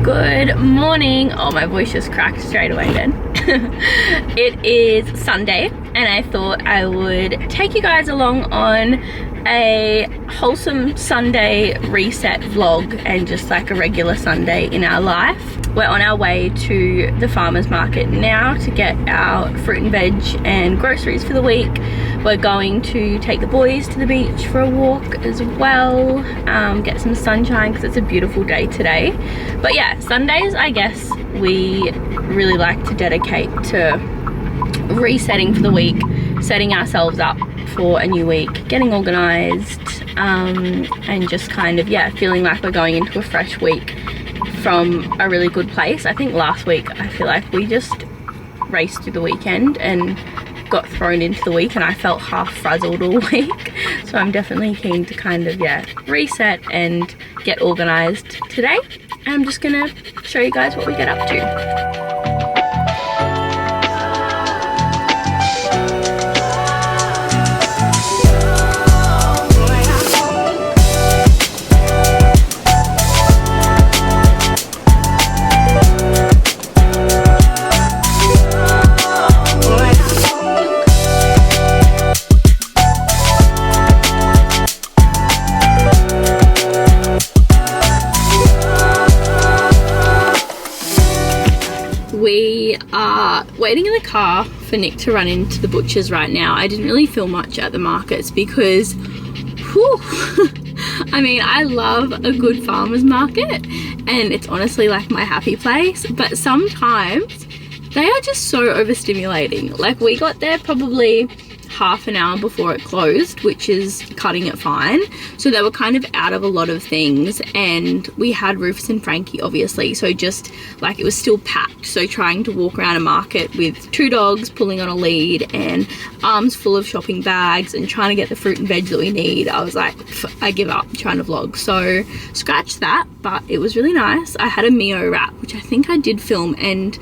Good morning. Oh, my voice just cracked straight away then. It is Sunday and I thought I would take you guys along on a wholesome Sunday reset vlog and just like a regular Sunday in our life. We're on our way to the farmers market now to get our fruit and veg and groceries for the week. We're going to take the boys to the beach for a walk as well, get some sunshine because it's a beautiful day today. But yeah, Sundays I guess we really like to dedicate to resetting for the week, setting ourselves up for a new week, getting organized, and just kind of, yeah, feeling like we're going into a fresh week from a really good place. I think last week I feel like we just raced through the weekend and got thrown into the week and I felt half frazzled all week. So I'm definitely keen to kind of, yeah, reset and get organized today. And I'm just gonna show you guys what we get up to. We are waiting in the car for Nick to run into the butcher's right now. I didn't really feel much at the markets because, whew, I mean, I love a good farmer's market and it's honestly like my happy place, but sometimes they are just so overstimulating. Like we got there probably half an hour before it closed, which is cutting it fine. So they were kind of out of a lot of things and we had Rufus and Frankie obviously, so just like it was still packed. So trying to walk around a market with 2 dogs pulling on a lead and arms full of shopping bags and trying to get the fruit and veg that we need, I was like, I give up trying to vlog. So scratch that, but it was really nice. I had a Mio wrap, which I think I did film, and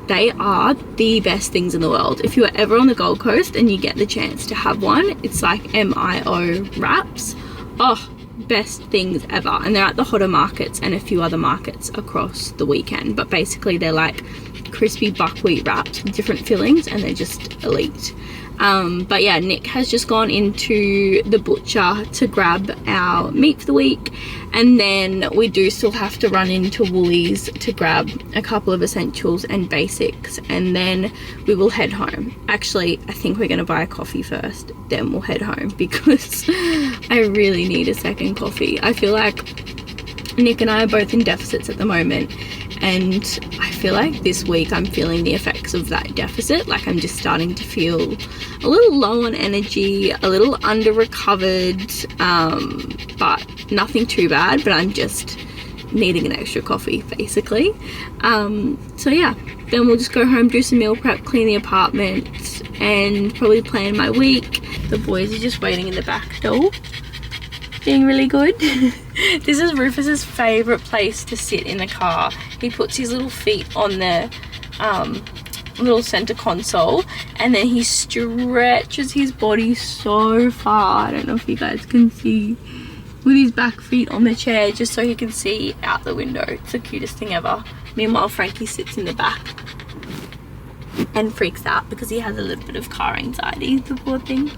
they are the best things in the world. If you are ever on the Gold Coast and you get the chance to have one, it's like MIO wraps. Oh, best things ever. And they're at the hotter markets and a few other markets across the weekend. But basically they're like crispy buckwheat wraps with different fillings and they're just elite. But yeah, Nick has just gone into the butcher to grab our meat for the week, and then we do still have to run into Woolies to grab a couple of essentials and basics, and then we will head home. Actually, I think we're going to buy a coffee first, then we'll head home because I really need a second coffee. I feel like Nick and I are both in deficits at the moment, and I feel like this week I'm feeling the effects of that deficit. Like I'm just starting to feel a little low on energy, a little under recovered, but nothing too bad, but I'm just needing an extra coffee basically. So yeah, then we'll just go home, do some meal prep, clean the apartment, and probably plan my week. The boys are just waiting in the back door, being really good. This is Rufus's favorite place to sit in the car. He puts his little feet on the little center console and then he stretches his body so far. I don't know if you guys can see, with his back feet on the chair just so he can see out the window. It's the cutest thing ever. Meanwhile, Frankie sits in the back and freaks out because he has a little bit of car anxiety, the poor thing.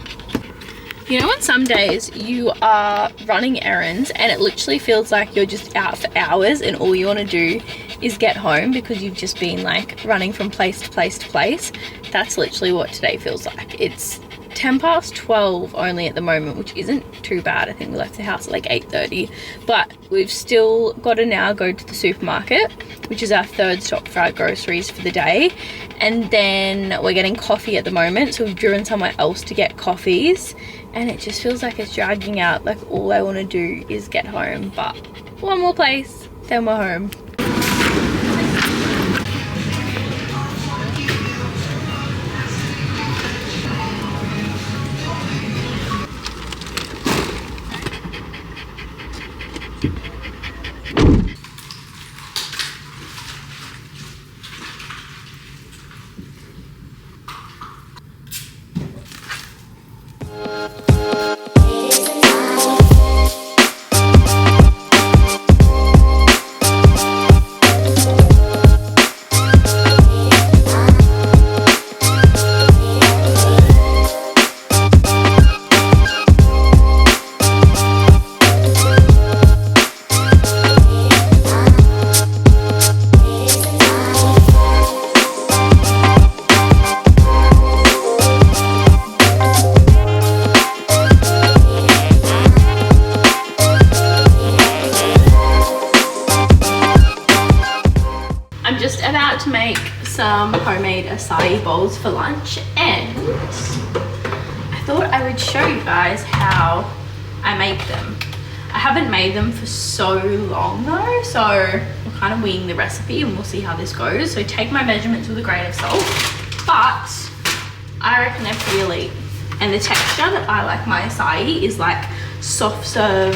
You know, on some days you are running errands and it literally feels like you're just out for hours and all you want to do is get home because you've just been like running from place to place to place. That's literally what today feels like. It's 12:10 only at the moment, which isn't too bad. I think we left the house at like 8:30, but we've still got to now go to the supermarket, which is our 3rd stop for our groceries for the day. And then we're getting coffee at the moment, so we've driven somewhere else to get coffees, and it just feels like it's dragging out. Like all I want to do is get home, but one more place, then we're home. just about to make some homemade acai bowls for lunch, and I thought I would show you guys how I make them. I haven't made them for so long though, so I'm kind of winging the recipe and we'll see how this goes. So take my measurements with a grain of salt, but I reckon they're pretty elite. And the texture that I like my acai is like soft serve,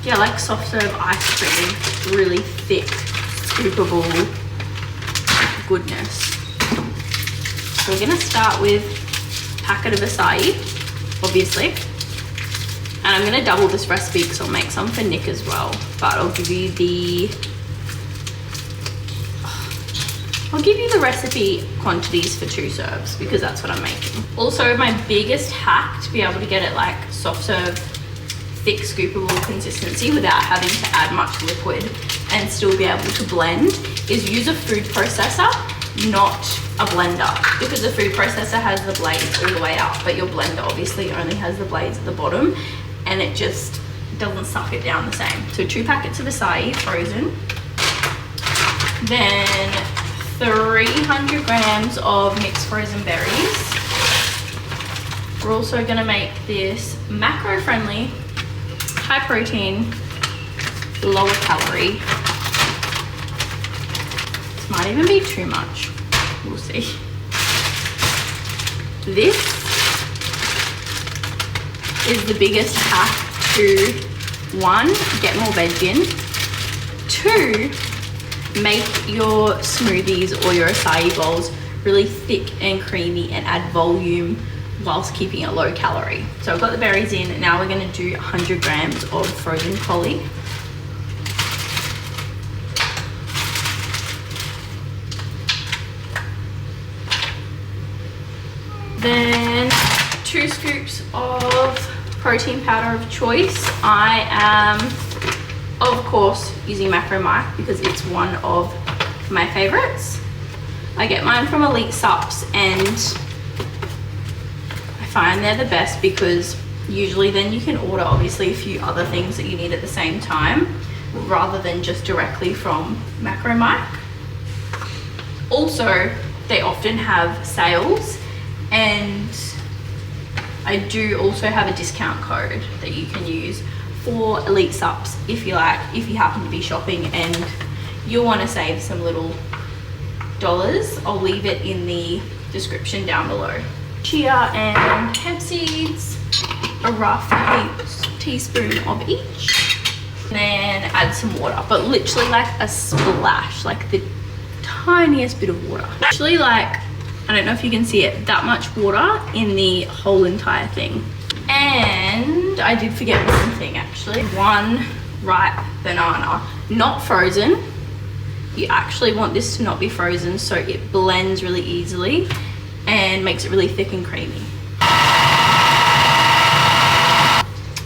yeah, like soft serve ice cream, really thick, scoopable goodness. So we're gonna start with a packet of acai, obviously. And I'm gonna double this recipe because I'll make some for Nick as well. But I'll give you the recipe quantities for 2 serves because that's what I'm making. Also, my biggest hack to be able to get it like soft serve, thick scoopable consistency without having to add much liquid and still be able to blend is use a food processor, not a blender, because the food processor has the blades all the way up, but your blender obviously only has the blades at the bottom and it just doesn't suck it down the same. So 2 packets of acai frozen, then 300 grams of mixed frozen berries. We're also gonna make this macro friendly, high protein, lower calorie. This might even be too much, we'll see. This is the biggest hack to 1, get more veg in, 2, make your smoothies or your acai bowls really thick and creamy and add volume whilst keeping it low calorie. So I've got the berries in. Now we're going to do 100 grams of frozen cauli. Then 2 scoops of protein powder of choice. I am, of course, using Macro Mike because it's one of my favorites. I get mine from Elite Sups and I find they're the best because usually then you can order obviously a few other things that you need at the same time rather than just directly from Macro Mike. Also, they often have sales, and I do also have a discount code that you can use for Elite Sups if you happen to be shopping and you'll want to save some little dollars. I'll leave it in the description down below. Chia and hemp seeds, a rough teaspoon of each, and then add some water, but literally like a splash, like the tiniest bit of water. Literally like, I don't know if you can see it, that much water in the whole entire thing. And I did forget one thing actually, 1 ripe banana, not frozen. You actually want this to not be frozen so it blends really easily and makes it really thick and creamy.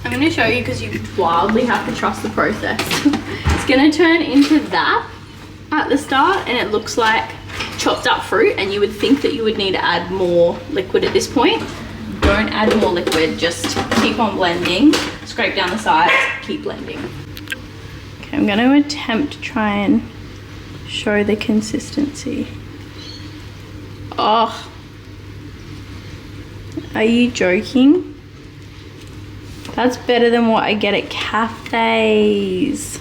I'm going to show you because you wildly have to trust the process. It's going to turn into that at the start and it looks like chopped up fruit, and you would think that you would need to add more liquid at this point. Don't add more liquid, just keep on blending, scrape down the sides, keep blending. Okay, I'm going to attempt to try and show the consistency. Oh, are you joking? That's better than what I get at cafes.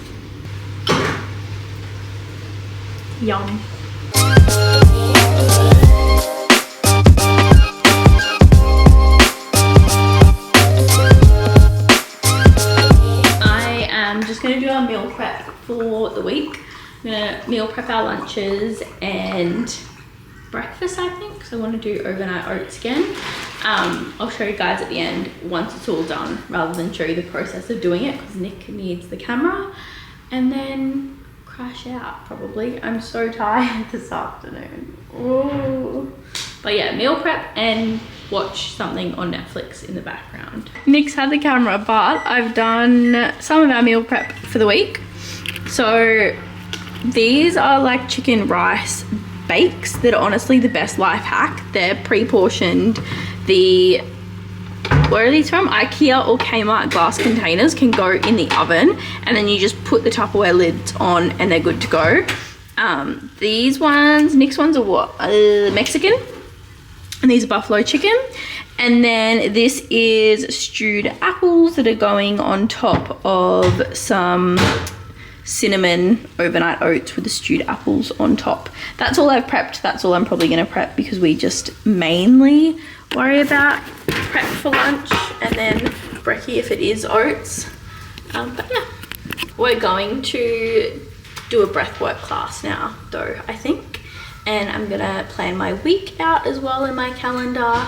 Yum. I'm just going to do our meal prep for the week. I'm going to meal prep our lunches and breakfast, I think, because I want to do overnight oats again. I'll show you guys at the end once it's all done rather than show you the process of doing it because Nick needs the camera, and then crash out probably. I'm so tired this afternoon. Ooh. But yeah, meal prep and watch something on Netflix in the background. Nick's had the camera, but I've done some of our meal prep for the week. So these are like chicken rice bakes that are honestly the best life hack. They're pre-portioned. Where are these from? IKEA or Kmart glass containers can go in the oven, and then you just put the Tupperware lids on and they're good to go. These ones, next ones are what? Mexican. And these are buffalo chicken. And then this is stewed apples that are going on top of some cinnamon overnight oats with the stewed apples on top. That's all I've prepped. That's all I'm probably going to prep because we just mainly worry about prep for lunch and then brekkie if it is oats. But yeah, we're going to do a breathwork class now though, I think. And I'm going to plan my week out as well in my calendar.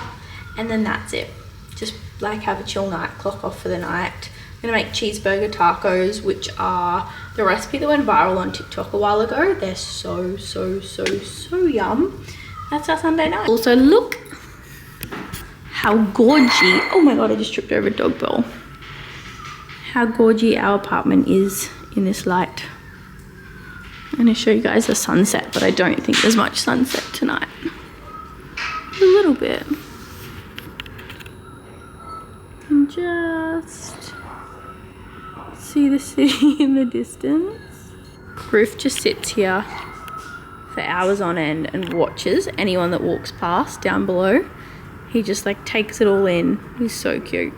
And then that's it. Just like have a chill night, clock off for the night. I'm gonna make cheeseburger tacos, which are the recipe that went viral on TikTok a while ago. They're so yum. That's our Sunday night. Also look how gorgy, oh my God, I just tripped over a dog bowl. How gorgy our apartment is in this light. I'm gonna show you guys the sunset, but I don't think there's much sunset tonight. A little bit. And just see the city in the distance. Roof just sits here for hours on end and watches anyone that walks past down below. He just like takes it all in. He's so cute.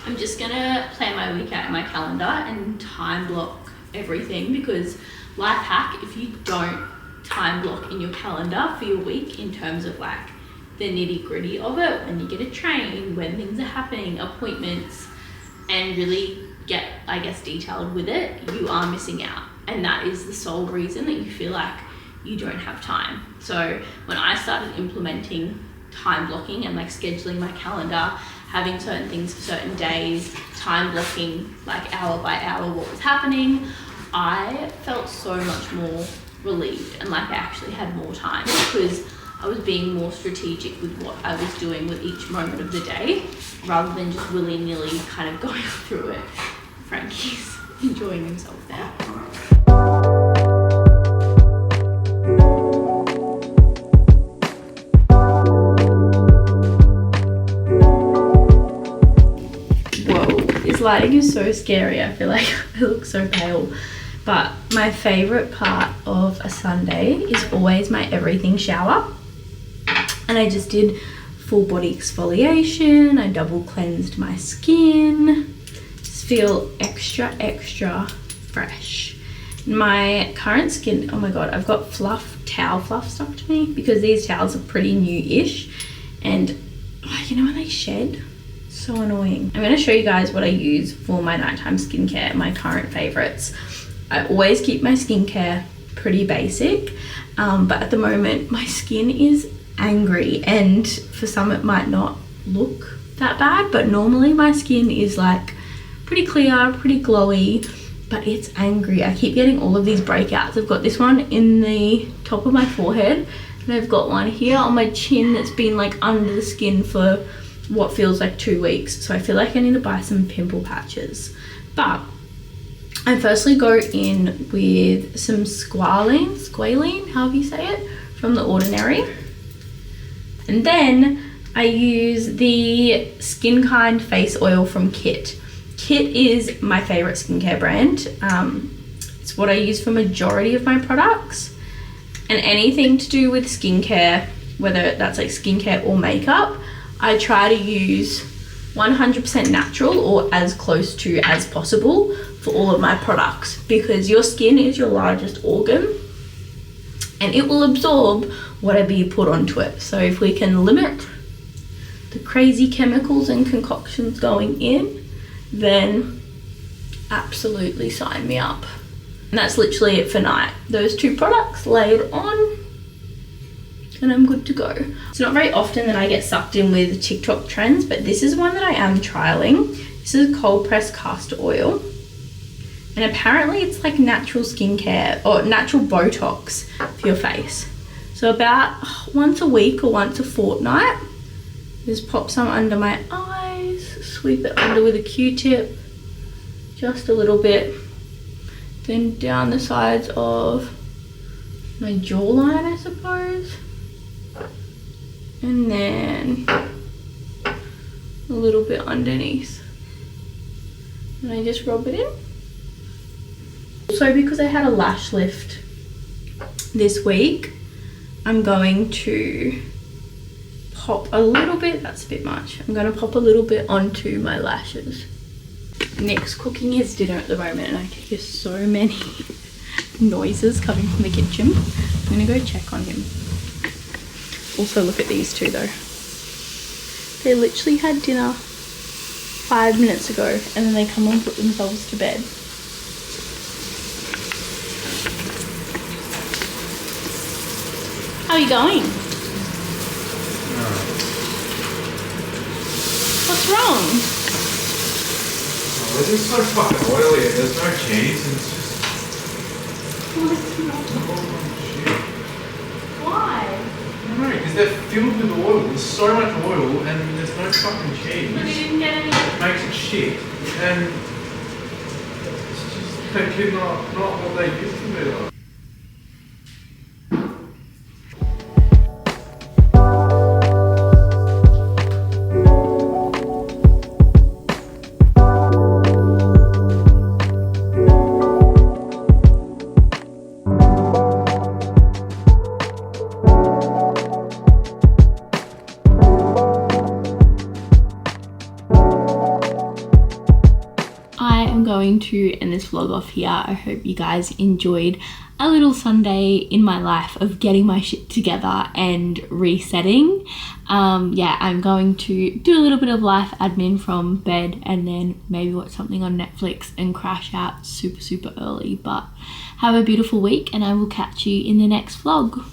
I'm just gonna plan my week out in my calendar and time block everything, because life hack, if you don't time block in your calendar for your week in terms of like the nitty gritty of it, when you get a train, when things are happening, appointments, and really get, I guess, detailed with it, you are missing out. And that is the sole reason that you feel like you don't have time. So when I started implementing time blocking and like scheduling my calendar, having certain things for certain days, time blocking like hour by hour what was happening, I felt so much more relieved and like I actually had more time, because I was being more strategic with what I was doing with each moment of the day, rather than just willy-nilly kind of going through it. Frankie's enjoying himself there. Whoa, this lighting is so scary. I feel like I look so pale. But my favorite part of a Sunday is always my everything shower. And I just did full body exfoliation. I double cleansed my skin. Just feel extra fresh. My current skin, oh my God, I've got towel fluff stuck to me because these towels are pretty new-ish. And you know when they shed? So annoying. I'm gonna show you guys what I use for my nighttime skincare, my current favorites. I always keep my skincare pretty basic, but at the moment my skin is angry, and for some it might not look that bad, but normally my skin is like pretty clear, pretty glowy, but it's angry. I keep getting all of these breakouts. I've got this one in the top of my forehead, and I've got one here on my chin that's been like under the skin for what feels like 2 weeks. So I feel like I need to buy some pimple patches. But I firstly go in with some squalene, however you say it, from The Ordinary. And then I use the Skin Kind face oil from Kit. Kit is my favorite skincare brand. It's what I use for majority of my products. And anything to do with skincare, whether that's like skincare or makeup, I try to use 100% natural or as close to as possible for all of my products, because your skin is your largest organ and it will absorb whatever you put onto it. So if we can limit the crazy chemicals and concoctions going in, then absolutely sign me up. And that's literally it for night. Those 2 products laid on and I'm good to go. It's not very often that I get sucked in with TikTok trends, but this is one that I am trialing. This is cold pressed castor oil. And apparently it's like natural skincare or natural Botox for your face. So about once a week or once a fortnight, just pop some under my eyes, sweep it under with a Q-tip, just a little bit. Then down the sides of my jawline, I suppose. And then a little bit underneath. And I just rub it in. So because I had a lash lift this week I'm going to pop a little bit, that's a bit much, I'm going to pop a little bit onto my lashes. Nick's cooking his dinner at the moment and I can hear so many noises coming from the kitchen. I'm going to go check on him. Also look at these two though. They literally had dinner 5 minutes ago and then they come and put themselves to bed. How are you going? No. What's wrong? Oh, this is so fucking oily. There's no cheese and it's just... Why? I don't know, because they're filled with oil. There's so much oil and there's no fucking cheese. But you didn't get any. It makes it shit. And it's just like not what they used to be like. Going to end this vlog off here. I hope you guys enjoyed a little Sunday in my life of getting my shit together and resetting. Yeah, I'm going to do a little bit of life admin from bed and then maybe watch something on Netflix and crash out super early. But have a beautiful week and I will catch you in the next vlog.